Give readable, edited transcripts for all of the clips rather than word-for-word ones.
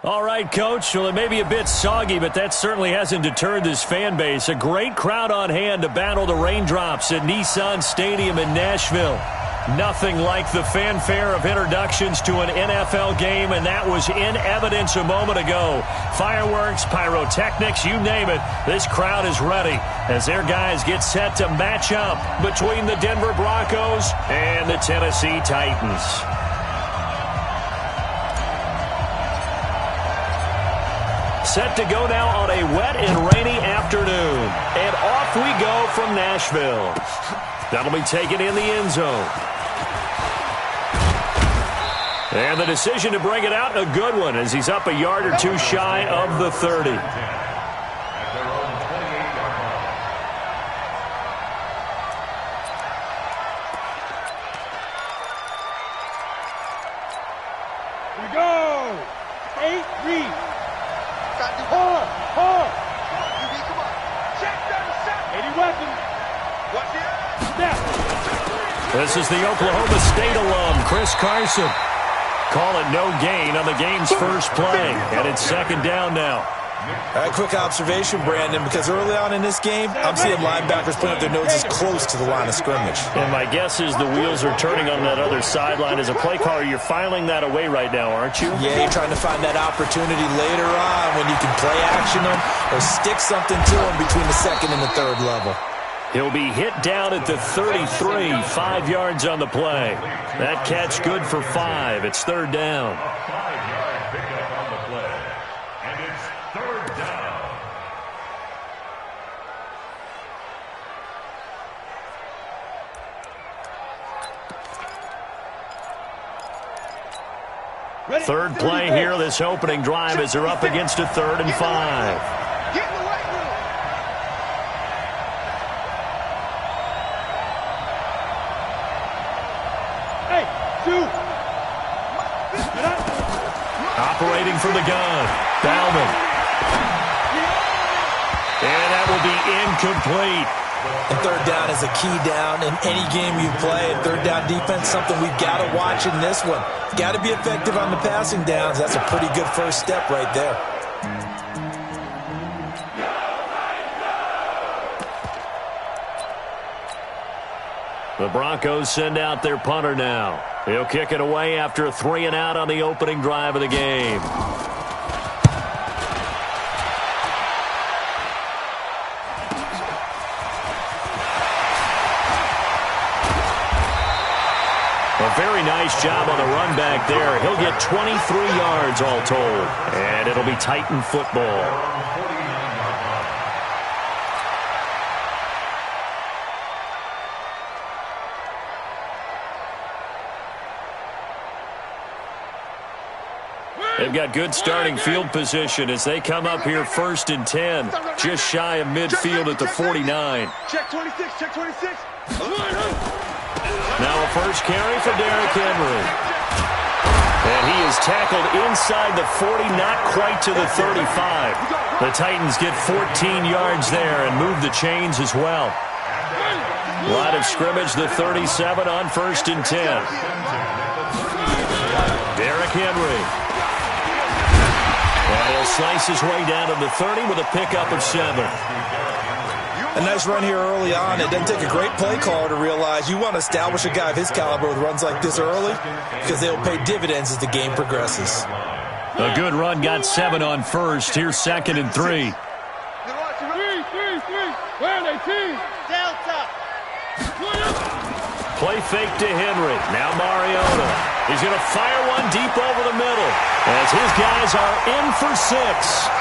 All right, Coach. Well, it may be a bit soggy, but that certainly hasn't deterred this fan base. A great crowd on hand to battle the raindrops at Nissan Stadium in Nashville. Nothing like the fanfare of introductions to an NFL game, and that was in evidence a moment ago. Fireworks, pyrotechnics, you name it. This crowd is ready as their guys get set to match up between the Denver Broncos and the Tennessee Titans. Set to go now on a wet and rainy afternoon. And off we go from Nashville. That'll be taken in the end zone. And the decision to bring it out, a good one, as he's up a yard or two shy of the 30. We go. 8 read. Hard. Come on. Check that. 80 weapons. Watch it. Snap. This is the Oklahoma State alum, Chris Carson. Call it no gain on the game's first play, and it's second down now. All right, quick observation, Brandon, because early on in this game, I'm seeing linebackers putting up their noses close to the line of scrimmage. And my guess is the wheels are turning on that other sideline. As a play caller, you're filing that away right now, aren't you? Yeah, you're trying to find that opportunity later on when you can play action them or stick something to them between the second and the third level. He'll be hit down at the 33, 5 yards on the play. That catch good for 5. It's third down. A 5-yard pickup on the play, and it's third down. Third play here, this opening drive, as they're up against a 3rd and 5. Operating from the gun, Bauman. And that will be incomplete. And third down is a key down in any game you play. And third down defense, something we've got to watch in this one. Got to be effective on the passing downs. That's a pretty good first step right there. The Broncos send out their punter now. He'll kick it away after a 3 and out on the opening drive of the game. A very nice job on the run back there. He'll get 23 yards all told. And it'll be Titan football. They've got good starting field position as they come up here 1st and 10, just shy of midfield at the 49. Check 26, check 26. Now a first carry for Derrick Henry. And he is tackled inside the 40, not quite to the 35. The Titans get 14 yards there and move the chains as well. Line of scrimmage, the 37 on 1st and 10. Derrick Henry. And he'll slice his way down to the 30 with a pickup of 7. A nice run here early on. It doesn't take a great play caller to realize you want to establish a guy of his caliber with runs like this early because they'll pay dividends as the game progresses. A good run, got 7 on 1st. Here's 2nd and 3. Where are they, team? Delta. Play fake to Henry. Now Mariota. He's going to fire one deep over the middle as his guys are in for 6.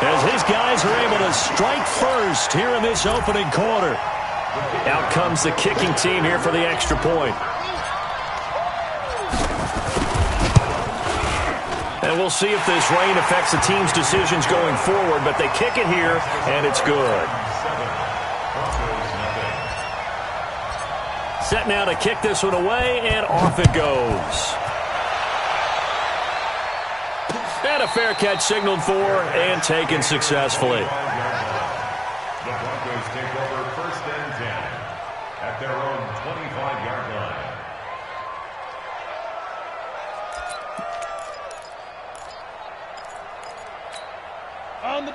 As his guys are able to strike first here in this opening quarter. Out comes the kicking team here for the extra point. And we'll see if this rain affects the team's decisions going forward, but they kick it here, and it's good. Set now to kick this one away, and off it goes. And a fair catch signaled for and taken successfully. The Broncos take over 1st and 10 at their own 25-yard line.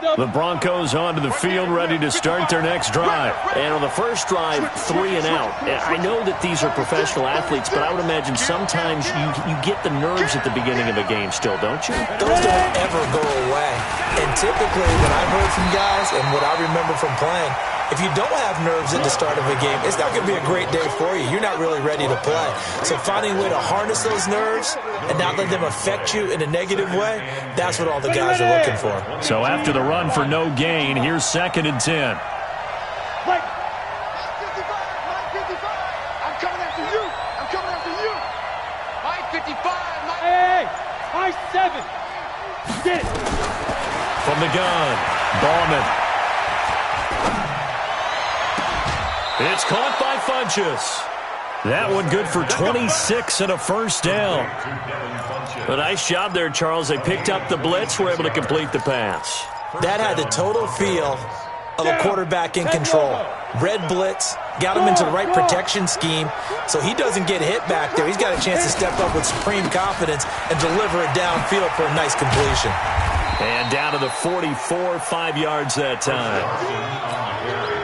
The Broncos onto the field, ready to start their next drive. And on the first drive, 3 and out. I know that these are professional athletes, but I would imagine sometimes you get the nerves at the beginning of a game still, don't you? Those don't ever go away. And typically, when I've heard from guys and what I remember from playing, if you don't have nerves at the start of a game, it's not going to be a great day for you. You're not really ready to play. So finding a way to harness those nerves and not let them affect you in a negative way, that's what all the guys are looking for. So after the run for no gain, here's 2nd and 10. Mike 55, Mike 55. I'm coming after you. I'm coming after you. Mike 55, Mike. Hey, Mike 7. Get it. From the gun, Ballman. It's caught by Funchess. That one good for 26 and a first down. A nice job there, Charles. They picked up the blitz, were able to complete the pass. That had the total feel of a quarterback in control. Red blitz, got him into the right protection scheme, so he doesn't get hit back there. He's got a chance to step up with supreme confidence and deliver it downfield for a nice completion. And down to the 44, 5 yards that time.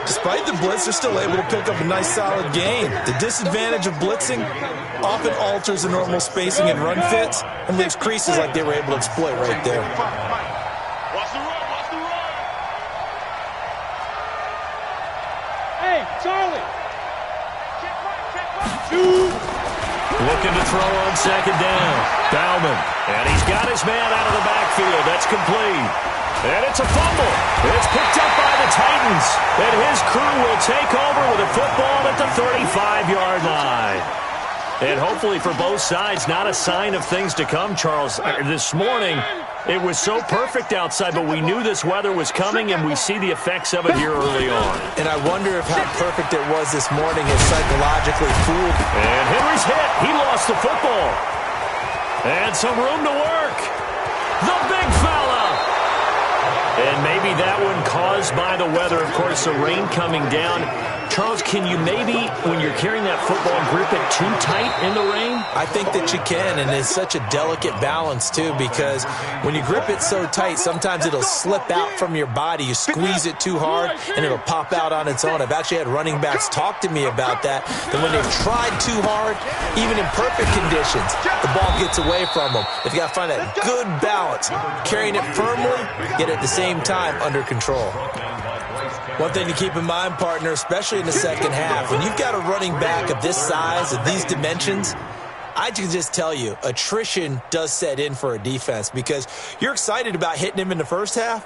Despite the blitz, they're still able to pick up a nice solid gain. The disadvantage of blitzing often alters the normal spacing and run fits and leaves creases like they were able to exploit right there. Watch the run, watch the run. Hey, Charlie. Looking to throw on 2nd down. Bauman. And he's got his man out of the backfield. That's complete. And it's a fumble. It's picked up by the Titans. And his crew will take over with a football at the 35-yard line. And hopefully for both sides, not a sign of things to come, Charles. This morning, it was so perfect outside, but we knew this weather was coming, and we see the effects of it here early on. And I wonder if how perfect it was this morning is psychologically fooled. And Henry's hit. He lost the football. And some room to work. The big fella. And maybe that one caused by the weather. Of course, the rain coming down. Charles, can you maybe, when you're carrying that football, grip it too tight in the rain? I think that you can, and it's such a delicate balance, too, because when you grip it so tight, sometimes it'll slip out from your body. You squeeze it too hard, and it'll pop out on its own. I've actually had running backs talk to me about that when they've tried too hard, even in perfect conditions, the ball gets away from them. They've got to find that good balance, carrying it firmly, yet at the same time under control. One thing to keep in mind, partner, especially in the second half, when you've got a running back of this size, of these dimensions, I can just tell you, attrition does set in for a defense because you're excited about hitting him in the first half,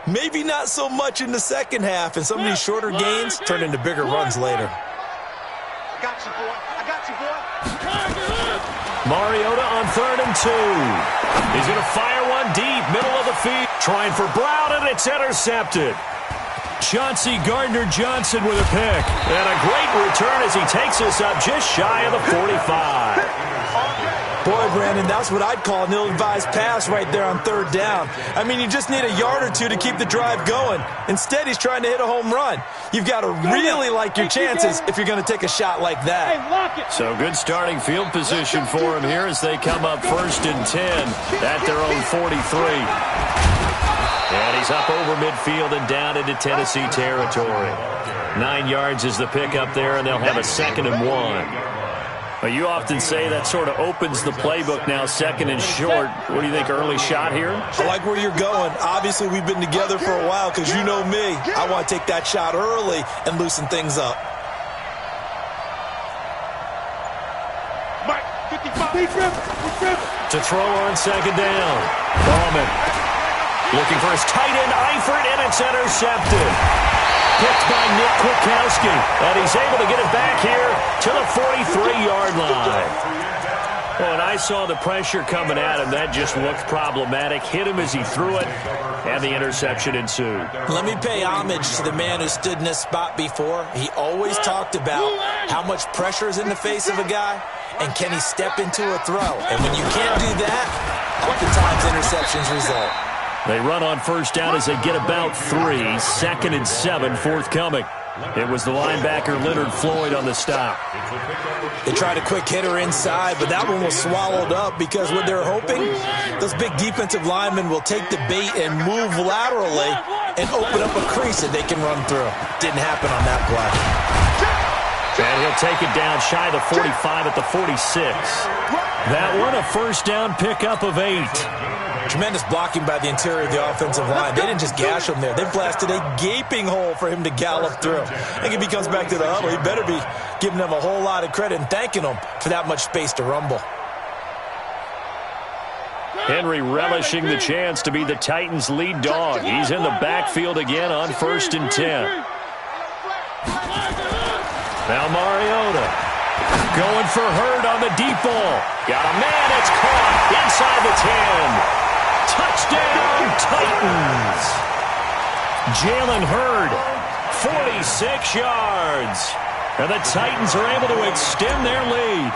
maybe not so much in the second half, and some of these shorter gains turn into bigger runs later. I got you, boy. I got you, boy. Mariota on 3rd and 2. He's going to fire one deep, middle of the field. Trying for Brown, and it's intercepted. Chauncey Gardner-Johnson with a pick. And a great return as he takes us up just shy of the 45. Boy, Brandon, that's what I'd call an ill-advised pass right there on 3rd down. I mean, you just need a yard or two to keep the drive going. Instead, he's trying to hit a home run. You've got to really like your chances if you're going to take a shot like that. So good starting field position for him here as they come up 1st and 10 at their own 43. And he's up over midfield and down into Tennessee territory. 9 yards is the pickup there, and they'll have a 2nd and 1. Well, you often say that sort of opens the playbook now, 2nd and short. What do you think, early shot here? I like where you're going. Obviously, we've been together for a while because you know me. I want to take that shot early and loosen things up. Mike 55. To throw on 2nd down. Ballman. Looking for his tight end, Eifert, and it's intercepted. Picked by Nick Kwiatkowski, and he's able to get it back here to the 43-yard line. Well, and I saw the pressure coming at him. That just looked problematic. Hit him as he threw it, and the interception ensued. Let me pay homage to the man who stood in this spot before. He always talked about how much pressure is in the face of a guy, and can he step into a throw. And when you can't do that, oftentimes interceptions result. They run on 1st down as they get about 3. 2nd and 7 forthcoming. It was the linebacker Leonard Floyd on the stop. They tried a quick hitter inside, but that one was swallowed up because what they're hoping, those big defensive linemen will take the bait and move laterally and open up a crease that they can run through. Didn't happen on that play. And he'll take it down shy of the 45 at the 46. That one a first down pickup of 8. Tremendous blocking by the interior of the offensive line. They didn't just gash him there. They blasted a gaping hole for him to gallop through. I think if he comes back to the huddle, he better be giving them a whole lot of credit and thanking them for that much space to rumble. Henry relishing the chance to be the Titans' lead dog. He's in the backfield again on 1st and 10. Now Mariota going for Hurd on the deep ball. Got a man, it's caught inside the 10. Touchdown, Titans. Jalen Hurd, 46 yards. And the Titans are able to extend their lead.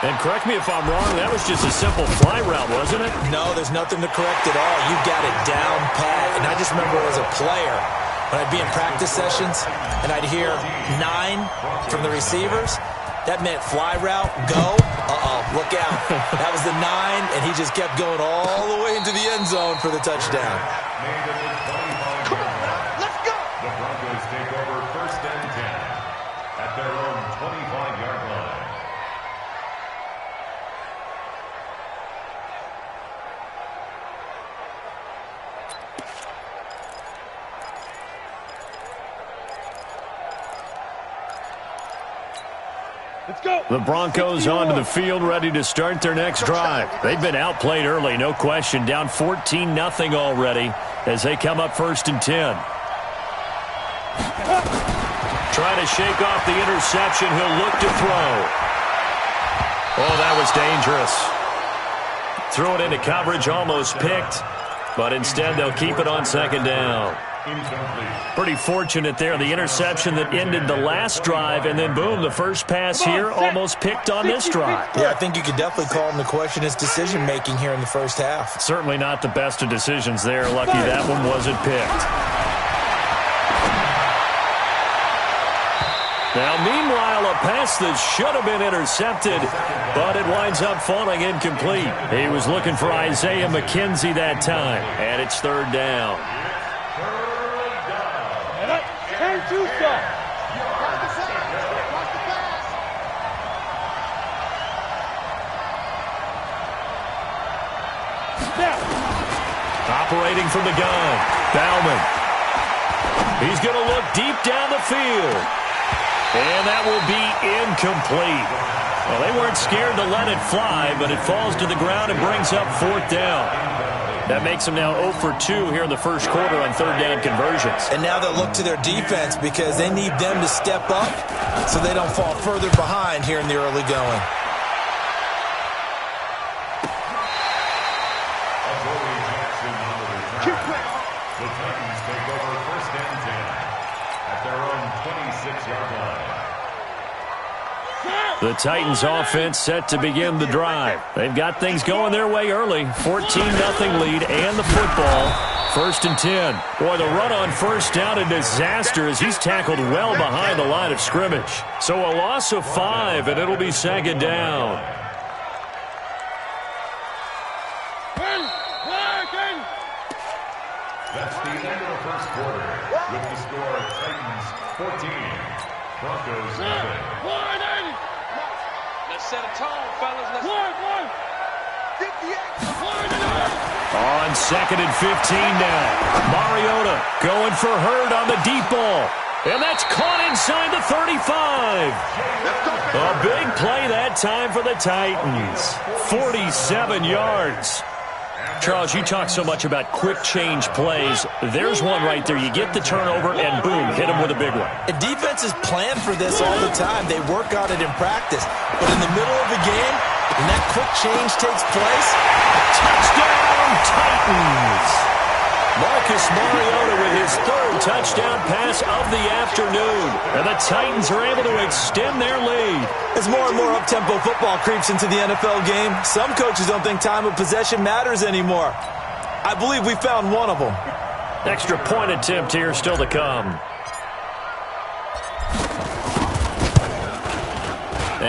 And correct me if I'm wrong, that was just a simple fly route, wasn't it? No, there's nothing to correct at all. You got it down pat. And I just remember as a player, when I'd be in practice sessions and I'd hear 9 from the receivers, that meant fly route, go. Look out. That was the 9, and he just kept going all the way into the end zone for the touchdown. Come on, let's go. The Broncos take over 1st and 10 at their own 25-yard line. Let's go. The Broncos onto the field, ready to start their next drive. They've been outplayed early, no question. Down 14-0 already as they come up 1st and 10. Trying to shake off the interception. He'll look to throw. Oh, that was dangerous. Threw it into coverage, almost picked. But instead, they'll keep it on 2nd down. Pretty fortunate there. The interception that ended the last drive, and then, boom, the first pass here almost picked on this drive. Yeah, I think you could definitely call him to question his decision-making here in the first half. Certainly not the best of decisions there. Lucky that one wasn't picked. Now, meanwhile, a pass that should have been intercepted, but it winds up falling incomplete. He was looking for Isaiah McKenzie that time, and it's 3rd down. Operating from the gun, Bauman. He's going to look deep down the field. And that will be incomplete. Well, they weren't scared to let it fly, but it falls to the ground and brings up 4th down. That makes them now 0 for 2 here in the first quarter on 3rd down conversions. And now they'll look to their defense because they need them to step up so they don't fall further behind here in the early going. The Titans take over 1st and 10 at their own 26-yard line. The Titans offense set to begin the drive. They've got things going their way early. 14-0 lead and the football. 1st and 10. Boy, the run on 1st down, a disaster as he's tackled well behind the line of scrimmage. So a loss of 5, and it'll be 2nd down. That's the end of the first quarter with the score Titans 14, Broncos 7. Let's set a tone, fellas. Let's On 2nd and 15 now. Mariota going for Hurd on the deep ball. And that's caught inside the 35. A big play that time for the Titans. 47 yards. Charles, you talk so much about quick change plays. There's one right there. You get the turnover, and boom, hit him with a big one. And defenses plan for this all the time. They work on it in practice. But in the middle of the game, when that quick change takes place, touchdown, Titans! Marcus Mariota with his 3rd touchdown pass of the afternoon. And the Titans are able to extend their lead. as more and more up-tempo football creeps into the NFL game, some coaches don't think time of possession matters anymore. I believe we found one of them. Extra point attempt here still to come.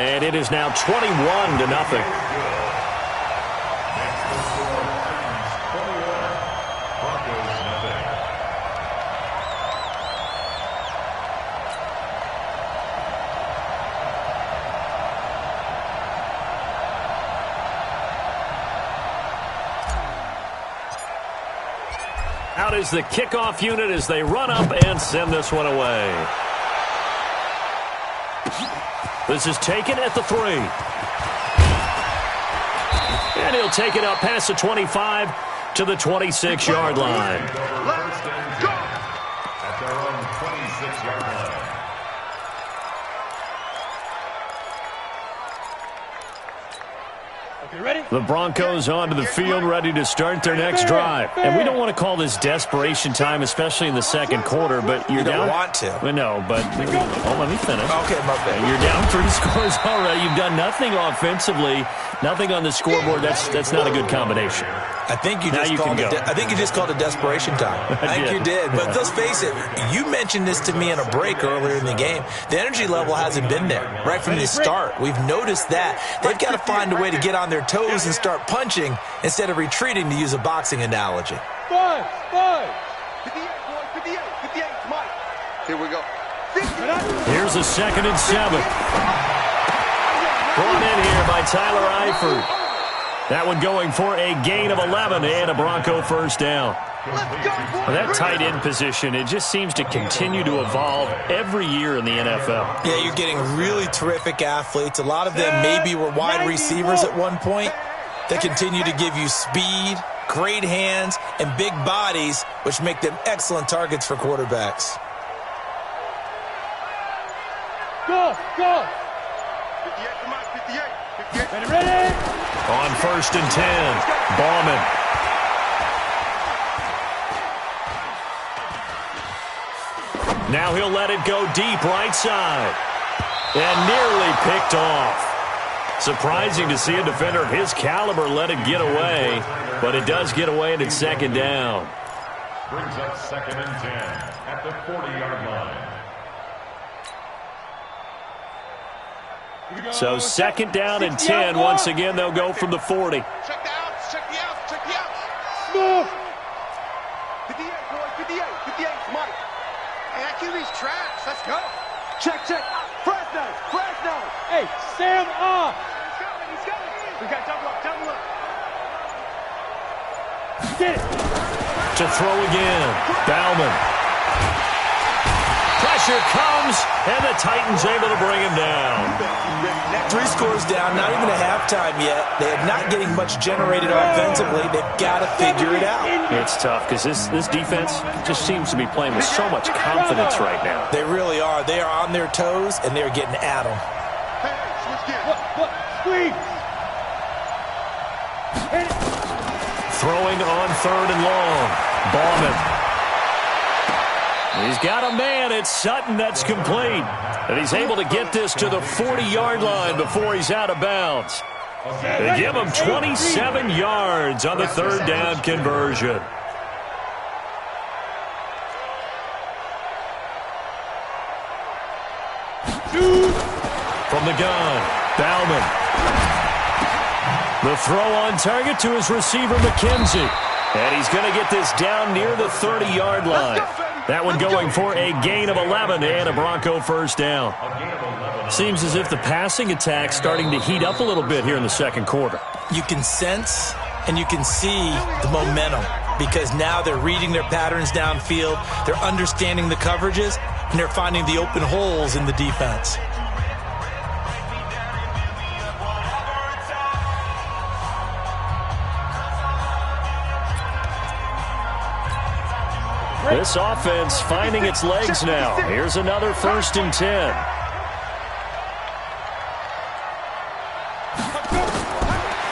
And it is now 21-0. Out is the kickoff unit as they run up and send this one away. This is taken at the 3. And he'll take it up past the 25 to the 26-yard line. Let's go! At their own 26-yard line. The Broncos onto the field, ready to start their next drive. And we don't want to call this desperation time, especially in the second quarter, but you're down. You don't want to. Well, no, but let me finish. Okay, my bad. You're down 3 scores already. You've done nothing offensively, nothing on the scoreboard. That's not a good combination. I think you just called it desperation time. I think you did. But let's face it, you mentioned this to me in a break earlier in the game. The energy level hasn't been there right from the start. We've noticed that. They've got to find a way to get on their toes and start punching instead of retreating, to use a boxing analogy. 5. 58, boys. 58, Mike. Here we go. Here's a 2nd and 7. Brought in here by Tyler Eifert. That one going for a gain of 11 and a Bronco first down. That tight end position, it just seems to continue to evolve every year in the NFL. Yeah, you're getting really terrific athletes. A lot of them maybe were wide receivers at one point. They continue to give you speed, great hands, and big bodies, which make them excellent targets for quarterbacks. Go! 58, come on, 58. Ready? On 1st and 10, Bauman. Now he'll let it go deep right side. And nearly picked off. Surprising to see a defender of his caliber let it get away, but it does get away and it's 2nd down. Brings up 2nd and 10 at the 40-yard line. So 2nd down and 10. Once again, they'll go from the 40. Check the outs, check the outs. Move! 58, boys, 58, Mike. Hey, that QB's trash. Let's go. Check. Fresno. Hey, Sam off. He's coming. We got double up. Get it. To throw again, Bauman. Pressure comes, and the Titans able to bring him down. 3 scores down, not even a halftime yet. They are not getting much generated offensively. They've got to figure it out. It's tough because this defense just seems to be playing with so much confidence right now. They really are. They are on their toes, and they're getting at them. Squeeze. Throwing on 3rd and long. Bauman. He's got a man. It's Sutton that's complete. And he's able to get this to the 40-yard line before he's out of bounds. They give him 27 yards on the 3rd down conversion. From the gun, Bauman. The throw on target to his receiver, McKenzie. And he's going to get this down near the 30-yard line. That one going for a gain of 11 and a Bronco first down. Seems as if the passing attack's starting to heat up a little bit here in the second quarter. You can sense and you can see the momentum because now they're reading their patterns downfield, they're understanding the coverages, and they're finding the open holes in the defense. This offense finding its legs now. Here's another 1st and 10.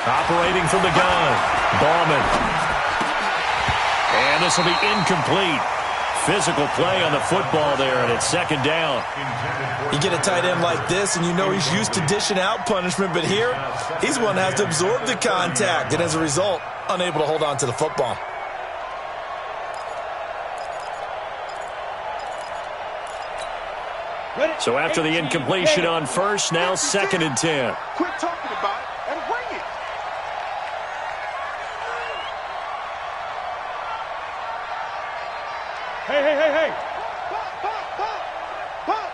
Operating from the gun, Bauman. And this will be incomplete. Physical play on the football there, and it's 2nd down. You get a tight end like this, and you know he's used to dishing out punishment, but here, he's one that has to absorb the contact, and as a result, unable to hold on to the football. So after the incompletion on first, now 2nd and 10. Quit talking about it and bring it. Hey. Bump.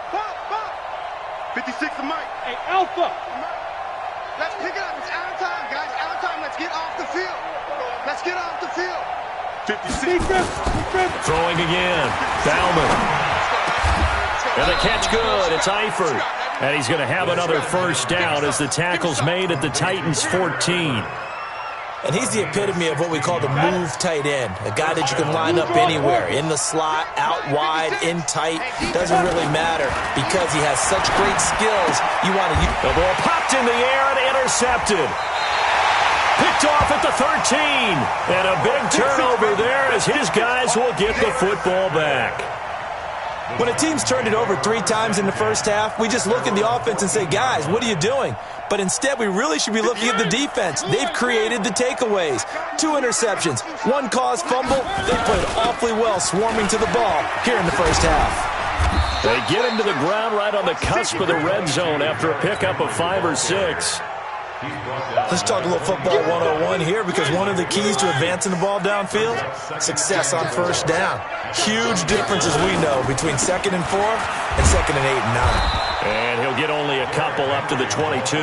56 to Mike. Hey, Alpha. Let's pick it up. It's out of time, guys. Out of time. Let's get off the field. 56. Throwing again. Bauman. And the catch good. It's Eifert. And he's going to have another first down as the tackle's made at the Titans' 14. And he's the epitome of what we call the move tight end, a guy that you can line up anywhere, in the slot, out wide, in tight, doesn't really matter because he has such great skills. You want to use. The ball popped in the air and intercepted. Picked off at the 13. And a big turnover there as his guys will get the football back. When a team's turned it over 3 times in the first half, we just look at the offense and say, guys, what are you doing? But instead, we really should be looking at the defense. They've created the takeaways. 2 interceptions, 1 caused fumble. They played awfully well swarming to the ball here in the first half. They get him to the ground right on the cusp of the red zone after a pickup of 5 or 6. Let's talk a little football 101 here because one of the keys to advancing the ball downfield, success on first down. Huge differences we know between 2nd and 4 and 2nd and 8 and 9. And he'll get only a couple up to the 22.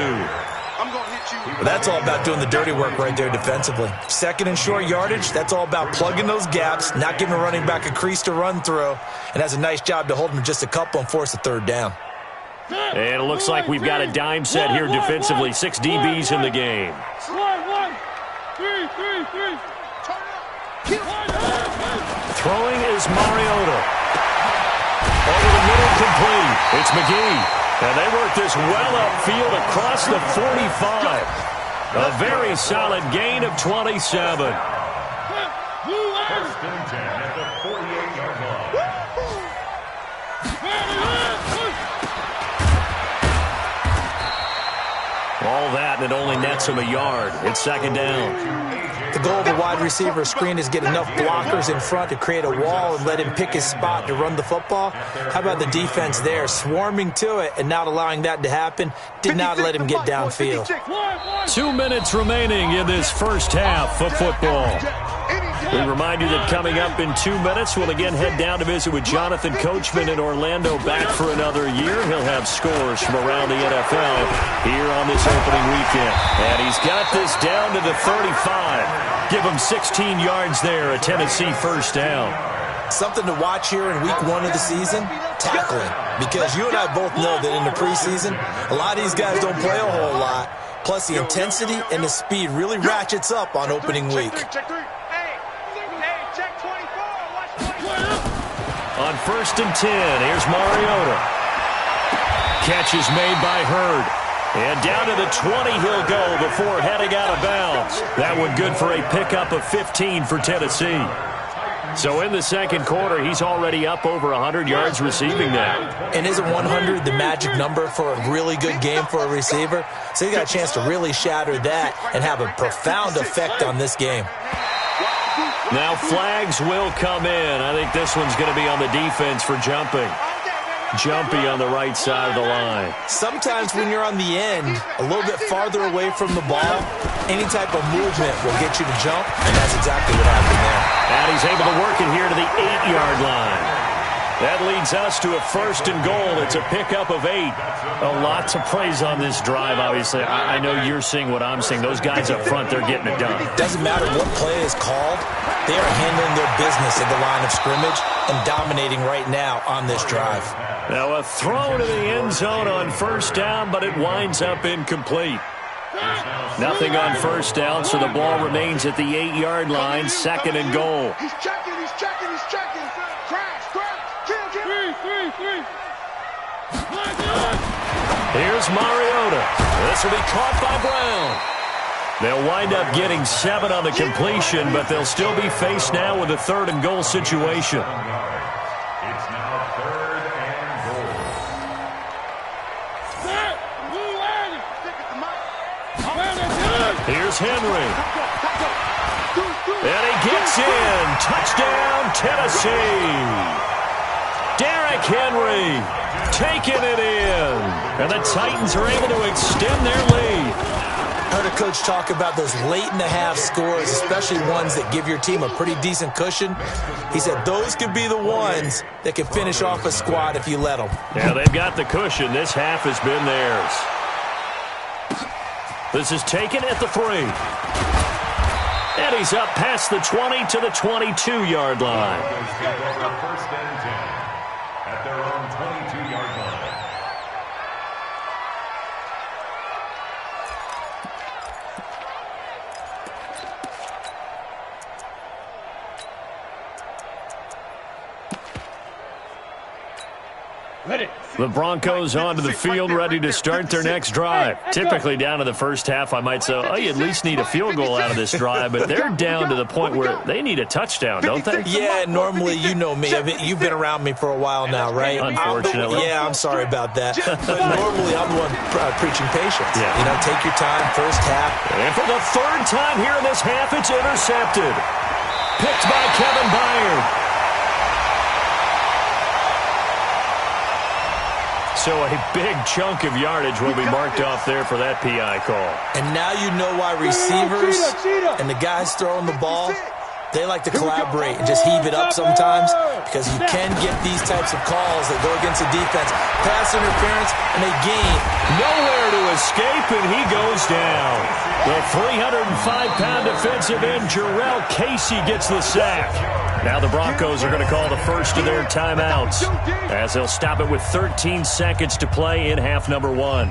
But that's all about doing the dirty work right there defensively. 2nd and short yardage, that's all about plugging those gaps, not giving a running back a crease to run through, and has a nice job to hold him just a couple and force a 3rd down. And it looks like we've got a dime set here defensively. 6 DBs in the game. Throwing is Mariota. Over the middle, complete. It's McGee. And they work this well upfield across the 45. A very solid gain of 27. First and 10 at the 48-yard line. All that, and it only nets him a yard. It's 2nd down. The goal of a wide receiver screen is get enough blockers in front to create a wall and let him pick his spot to run the football. How about the defense there, swarming to it and not allowing that to happen? Did not let him get downfield. 2 minutes remaining in this first half of football. We remind you that coming up in 2 minutes, we'll again head down to visit with Jonathan Coachman in Orlando, back for another year. He'll have scores from around the NFL here on this opening weekend. And he's got this down to the 35. Give him 16 yards there, a Tennessee first down. Something to watch here in week 1 of the season, tackling. Because you and I both know that in the preseason, a lot of these guys don't play a whole lot. Plus, the intensity and the speed really ratchets up on opening week. On 1st and 10, here's Mariota. Catch is made by Hurd. And down to the 20 he'll go before heading out of bounds. That one good for a pickup of 15 for Tennessee. So in the second quarter, he's already up over 100 yards receiving that. And isn't 100 the magic number for a really good game for a receiver? So he got a chance to really shatter that and have a profound effect on this game. Now flags will come in. I think this one's going to be on the defense for jumping. Jumpy on the right side of the line. Sometimes when you're on the end, a little bit farther away from the ball, any type of movement will get you to jump, and that's exactly what happened there. And he's able to work it here to the 8-yard line. That leads us to a 1st and goal. It's a pickup of 8. A lot to praise on this drive, obviously. I know you're seeing what I'm seeing. Those guys up front, they're getting it done. Doesn't matter what play is called. They are handling their business at the line of scrimmage and dominating right now on this drive. Now a throw to the end zone on 1st down, but it winds up incomplete. Nothing on 1st down, so the ball remains at the 8-yard line, 2nd and goal. He's checking. Crash. Kill. Here's Mariota. This will be caught by Brown. They'll wind up getting 7 on the completion, but they'll still be faced now with a 3rd and goal situation. It's now 3rd and goal. Here's Henry. And he gets in. Touchdown, Tennessee. Derrick Henry taking it in. And the Titans are able to extend their lead. I heard a coach talk about those late-in-the-half scores, especially ones that give your team a pretty decent cushion. He said those could be the ones that can finish off a squad if you let them. Yeah, they've got the cushion. This half has been theirs. This is taken at the 3. And he's up past the 20 to the 22-yard line. First and 10 at their own 22-yard line. The Broncos onto the field, ready to start their next drive. Typically down to the first half, I might say, oh, you at least need a field goal out of this drive, but they're down to the point where they need a touchdown, don't they? Yeah, normally, you know me. I mean, you've been around me for a while now, right? Unfortunately. Yeah, I'm sorry about that. But normally, I'm the one preaching patience. Yeah. You know, take your time, first half. And for the third time here in this half, it's intercepted. Picked by Kevin Byard. So a big chunk of yardage will be marked off there for that PI call. And now you know why receivers and the guys throwing the ball, they like to collaborate and just heave it up sometimes, because you can get these types of calls that go against the defense. Pass interference, and they gain. Nowhere to escape, and he goes down. The 305-pound defensive end, Jarrell Casey, gets the sack. Now the Broncos are going to call the first of their timeouts, as they'll stop it with 13 seconds to play in half number 1.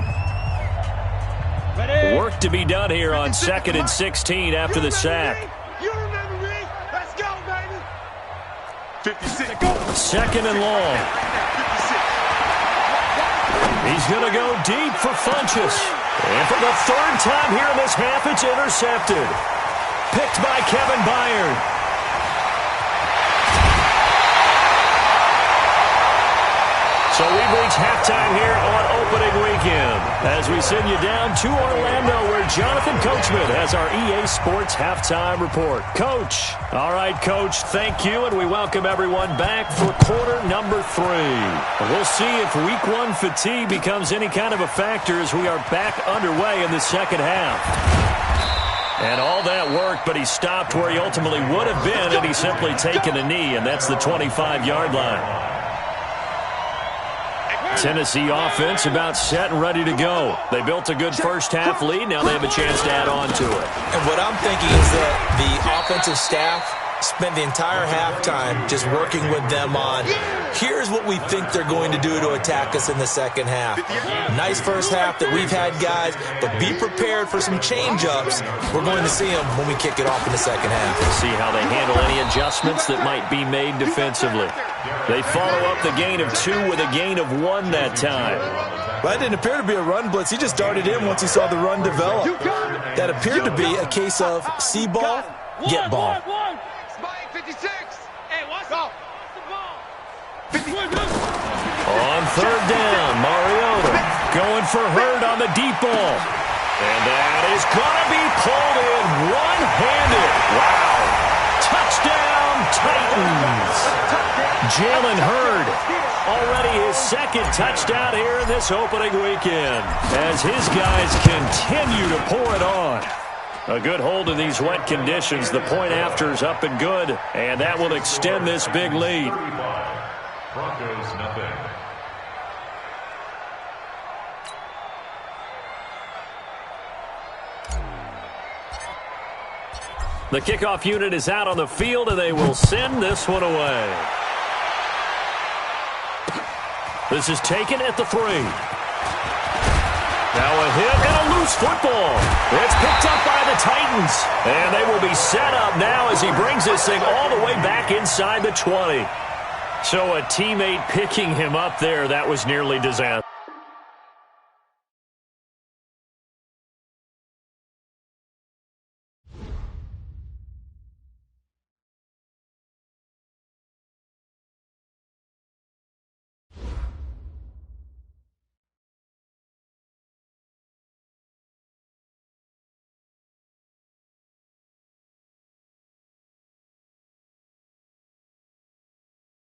Work to be done here on 2nd and 16 after the sack. You remember me? Let's go, baby. 56. 2nd and long. He's going to go deep for Funchess. And for the third time here in this half, it's intercepted. Picked by Kevin Byard. So we've reached halftime here on opening weekend as we send you down to Orlando, where Jonathan Coachman has our EA Sports Halftime Report. Coach. All right, Coach, thank you, and we welcome everyone back for quarter number 3. We'll see if week 1 fatigue becomes any kind of a factor as we are back underway in the second half. And all that work, but he stopped where he ultimately would have been had he simply taken a knee, and that's the 25-yard line. Tennessee offense about set and ready to go. They built a good first half lead. Now they have a chance to add on to it. And what I'm thinking is that the offensive staff spent the entire halftime just working with them on, here's what we think they're going to do to attack us in the second half. Nice first half that we've had, guys, but be prepared for some change-ups. We're going to see them when we kick it off in the second half. We'll see how they handle any adjustments that might be made defensively. They follow up the gain of 2 with a gain of 1 that time. Well, that didn't appear to be a run blitz. He just darted in once he saw the run develop. That appeared to be a case of see ball, get ball. 56. Hey, what's up? On third down, Mariota going for Hurd on the deep ball. And that is going to be pulled in one-handed. Wow. Touchdown, Titans. Jalen Hurd, already his second touchdown here in this opening weekend, as his guys continue to pour it on. A good hold in these wet conditions. The point after is up and good, and that will extend this big lead. Broncos nothing. The kickoff unit is out on the field, and they will send this one away. This is taken at the 3. Now a hit and a loose football. It's picked up by the Titans. And they will be set up now as he brings this thing all the way back inside the 20. So a teammate picking him up there, that was nearly disaster.